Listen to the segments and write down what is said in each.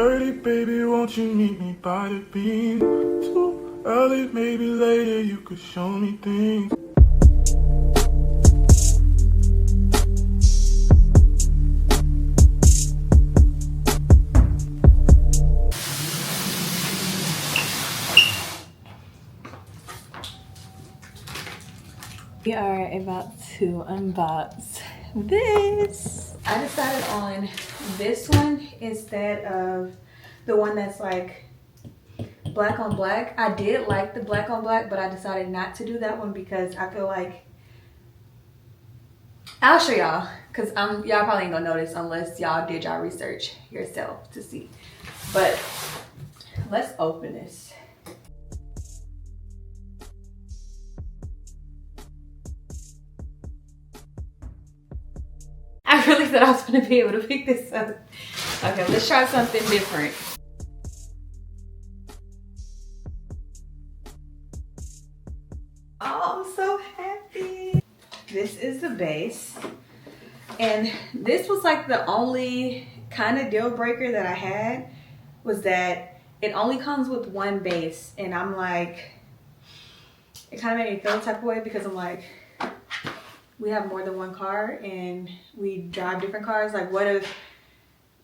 2:30, baby, won't you meet me by the beam? Too early, maybe later, you could show me things. We are about to unbox this. I decided on this one instead of the one that's like black on black. I did like the black on black, but I decided not to do that one because I feel like, I'll show y'all, because y'all probably ain't gonna notice unless y'all did y'all research yourself to see. But let's open this. I really thought I was gonna be able to pick this up. Okay, let's try something different. Oh, I'm so happy. This is the base. And this was like the only kind of deal breaker that I had, was that it only comes with one base. And I'm like, it kind of made me feel the type of way because I'm like, we have more than one car and we drive different cars. Like, what if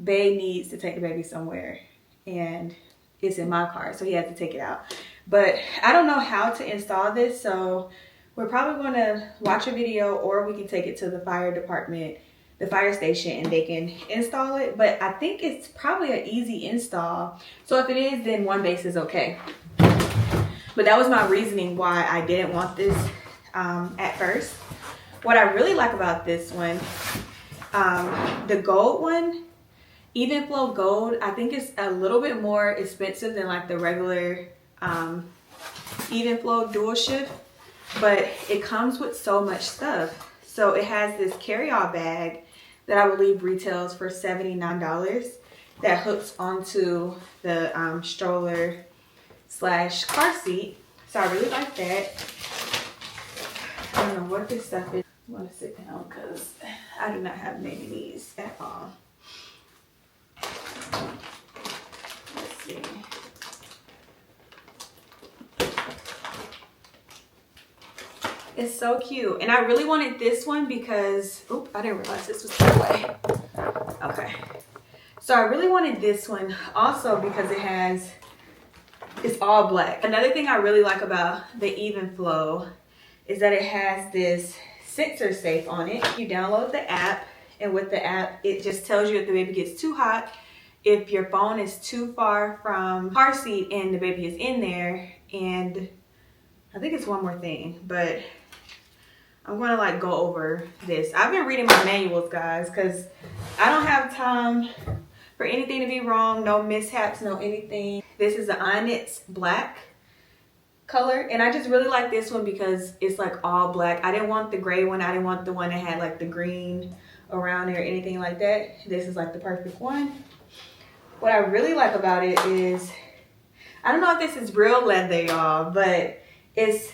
Bae needs to take the baby somewhere and it's in my car, so he has to take it out? But I don't know how to install this, so we're probably going to watch a video, or we can take it to the fire department, the fire station, and they can install it. But I think it's probably an easy install, so if it is, then one base is okay. But that was my reasoning why I didn't want this at first. What I really like about this one, the gold one, Evenflo Gold, I think it's a little bit more expensive than like the regular Evenflo Dual Shyft, but it comes with so much stuff. So it has this carry-all bag that I believe retails for $79 that hooks onto the stroller / car seat. So I really like that. I don't know what this stuff is. I want to sit down because I do not have many knees at all. Let's see. It's so cute. And I really wanted this one because, oop, I didn't realize this was that way. Okay. So I really wanted this one also because it's all black. Another thing I really like about the Evenflo is that it has this sensor safe on it. You download the app, and with the app, it just tells you if the baby gets too hot, if your phone is too far from car seat and the baby is in there, and I think it's one more thing, but I'm gonna like go over this. I've been reading my manuals, guys, because I don't have time for anything to be wrong, no mishaps, no anything. This is the Onyx black color, and I just really like this one because it's like all black. I didn't want the gray one. I didn't want the one that had like the green around it or anything like that. This is like the perfect one. What I really like about it is, I don't know if this is real leather, y'all, but it's,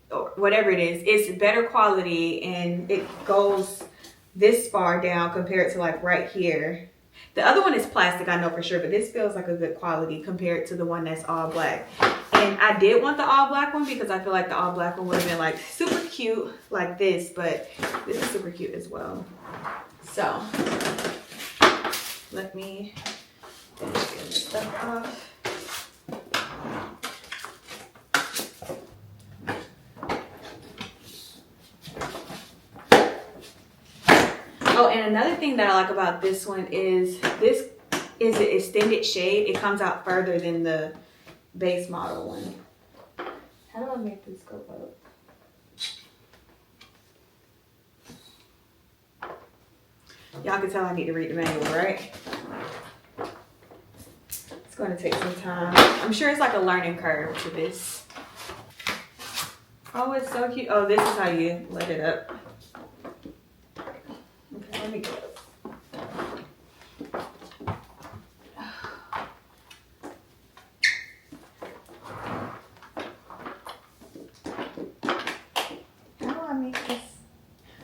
or whatever it is, it's better quality, and it goes this far down compared to like right here. The other one is plastic, I know for sure, but this feels like a good quality compared to the one that's all black. And I did want the all black one because I feel like the all black one would have been like super cute like this, but this is super cute as well. So let me finish getting this stuff off. Oh, and another thing that I like about this one is this is an extended shade. It comes out further than the base model one. How do I make this go up? Y'all can tell I need to read the manual, right? It's going to take some time. I'm sure it's like a learning curve to this. Oh, it's so cute. Oh, this is how you let it up. Okay, let me get up.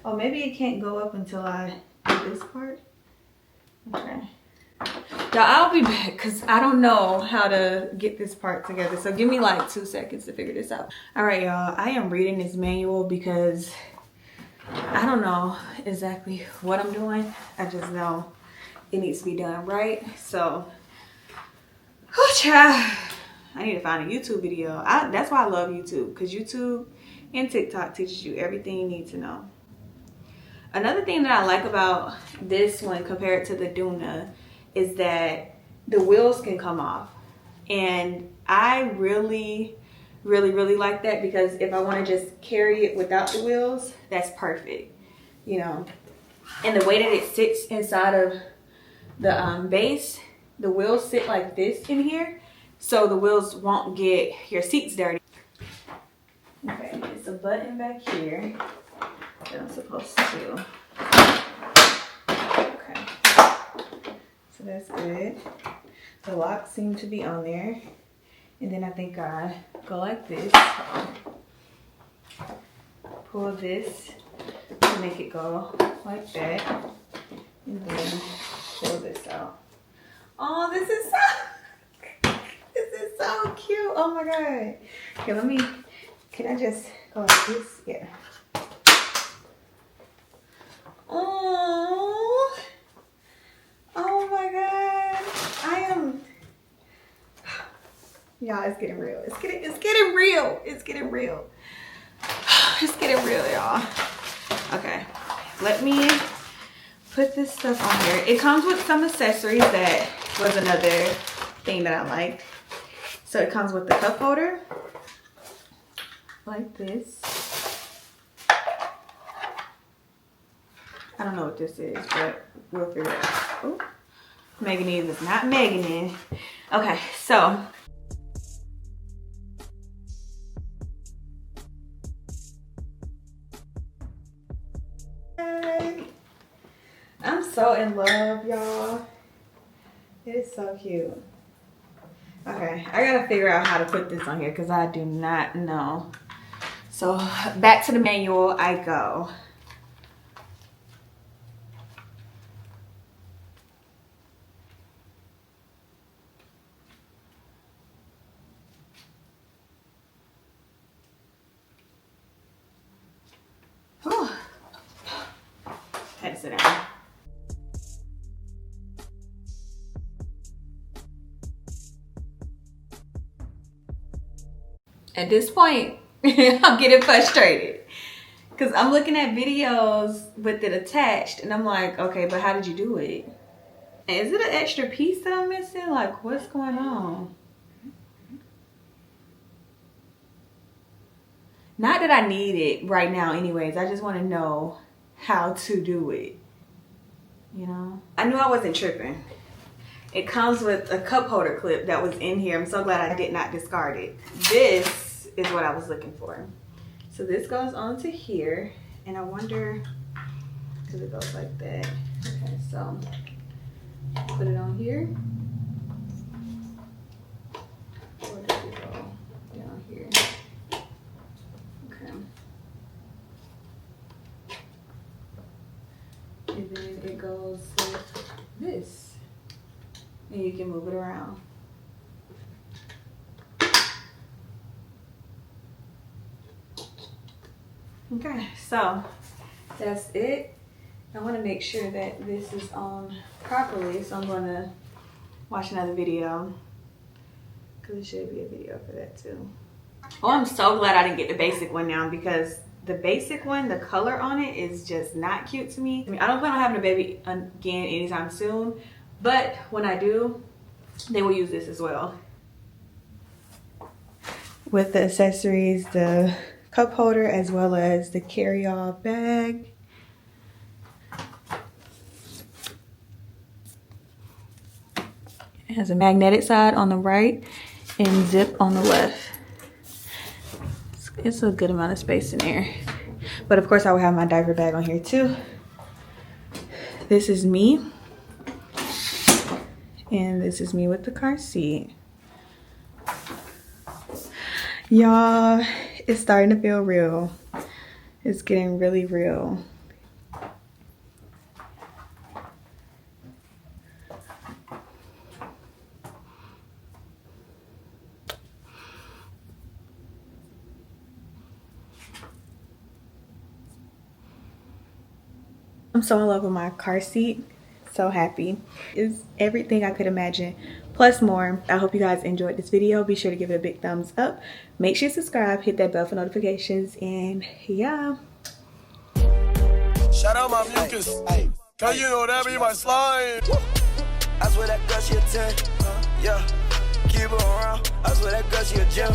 Oh, maybe it can't go up until I do this part. Okay. Y'all, I'll be back because I don't know how to get this part together. So give me like 2 seconds to figure this out. All right, y'all. I am reading this manual because I don't know exactly what I'm doing. I just know it needs to be done right. So, I need to find a YouTube video. That's why I love YouTube, because YouTube and TikTok teaches you everything you need to know. Another thing that I like about this one compared to the Duna is that the wheels can come off. And I really like that, because if I want to just carry it without the wheels, that's perfect, you know. And the way that it sits inside of the base, the wheels sit like this in here, so the wheels won't get your seats dirty. Okay, it's a button back here that I'm supposed to. Okay, so that's good. The locks seem to be on there. And then I think I go like this. Pull this to make it go like that. And then pull this out. Oh, this is so cute. Oh my God. Okay, can I just go like this? Yeah. Oh my God. Y'all, it's getting real. It's getting real. It's getting real. It's getting real, y'all. Okay, let me put this stuff on here. It comes with some accessories. That was another thing that I liked. So it comes with the cup holder, like this. I don't know what this is, but we'll figure it out. Oh, Meganese is not Meganing. Okay, so I'm so in love, y'all. It is so cute. Okay, I gotta figure out how to put this on here because I do not know. So back to the manual I go. Whew. Had to sit down. At this point, I'm getting frustrated because I'm looking at videos with it attached and I'm like, okay, but how did you do it? Is it an extra piece that I'm missing? Like, what's going on? Not that I need it right now anyways. I just want to know how to do it, you know? I knew I wasn't tripping. It comes with a cup holder clip that was in here. I'm so glad I did not discard it. This is what I was looking for. So this goes onto here, and I wonder, because it goes like that. Okay, so put it on here. Where does it go? Down here. Okay. And then it goes like this. And you can move it around. Okay, so that's it. I want to make sure that this is on properly, so I'm going to watch another video because there should be a video for that too. Oh, I'm so glad I didn't get the basic one now, because the basic one, the color on it is just not cute to me. I mean, I don't plan on having a baby again anytime soon, but when I do, they will use this as well. With the accessories, the cup holder, as well as the carry-all bag. It has a magnetic side on the right and zip on the left. It's a good amount of space in there. But of course I will have my diaper bag on here too. This is me. And this is me with the car seat. Y'all, it's starting to feel real. It's getting really real. I'm so in love with my car seat. So happy. It's everything I could imagine, plus more. I hope you guys enjoyed this video. Be sure to give it a big thumbs up. Make sure you subscribe, hit that bell for notifications, and yeah. Shout out my mucus. Cause you know that be my slime. I swear that girl she a 10. Yeah. Keep her around. I swear that girl she a gem.